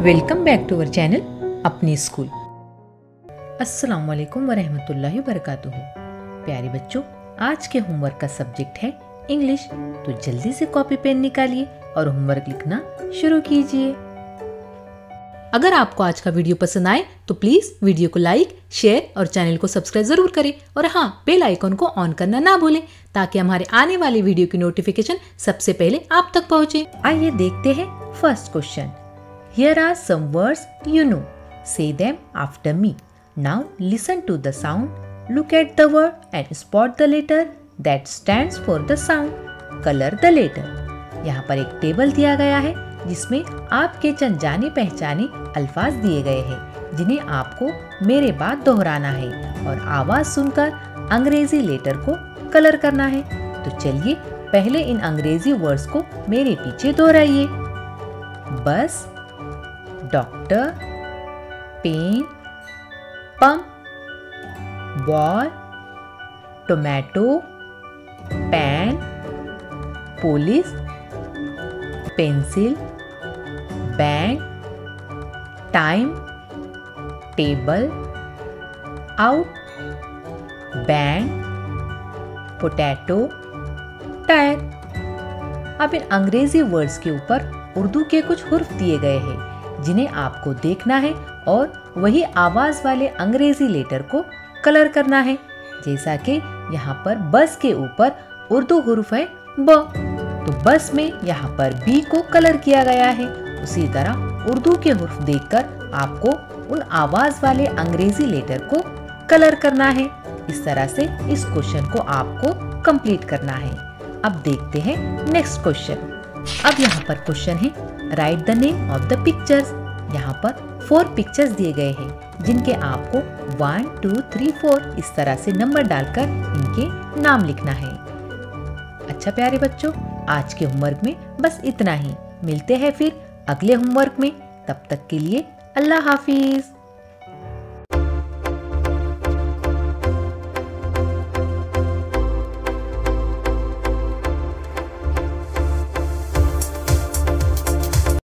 Welcome back to our channel Apni school. अस्सलाम वालेकुम वरहमतुल्लाहि वबरकातुहू। प्यारे बच्चों, आज के होमवर्क का सब्जेक्ट है इंग्लिश। तो जल्दी से कॉपी पेन निकालिए और होमवर्क लिखना शुरू कीजिए। अगर आपको आज का वीडियो पसंद आए तो प्लीज वीडियो को लाइक, शेयर और चैनल को सब्सक्राइब जरूर करें। और हाँ, बेल आइकन को ऑन करना ना भूलें ताकि हमारे आने वाले वीडियो की नोटिफिकेशन सबसे पहले आप तक पहुँचे। आइए देखते हैं first question. Here are some words you know. Say them after me. Now listen to the sound. Look at the word and spot the letter that stands for the sound. Color the letter. यहाँ पर एक table दिया गया है जिसमें आपके चंद जाने पहचाने अल्फाज दिए गए हैं जिन्हें आपको मेरे बाद दोहराना है और आवाज सुनकर अंग्रेजी लेटर को कलर करना है। तो चलिए पहले इन अंग्रेजी वर्ड्स को मेरे पीछे दोहराइए। Bus, doctor, pen, pump, ball, tomato, pan, police, pencil, bank, time, table, out, bank, potato, tyre. अब इन अंग्रेजी वर्ड्स के ऊपर उर्दू के कुछ हुर्फ दिए गए हैं जिन्हें आपको देखना है और वही आवाज वाले अंग्रेजी लेटर को कलर करना है। जैसा कि यहाँ पर बस के ऊपर उर्दू हुर्फ है ब, तो बस में यहाँ पर बी को कलर किया गया है। उसी तरह उर्दू के हुर्फ देखकर आपको उन आवाज वाले अंग्रेजी लेटर को कलर करना है। इस तरह से इस क्वेश्चन को आपको कंप्लीट करना है। अब देखते हैं नेक्स्ट क्वेश्चन। अब यहाँ पर क्वेश्चन है, right the name of the pictures. यहाँ पर 4 पिक्चर्स दिए गए हैं जिनके आपको 1, 2, 3, 4 इस तरह से नंबर डालकर इनके नाम लिखना है। अच्छा प्यारे बच्चों, आज के होमवर्क में बस इतना ही। मिलते हैं फिर अगले होमवर्क में। तब तक के लिए अल्लाह हाफिज।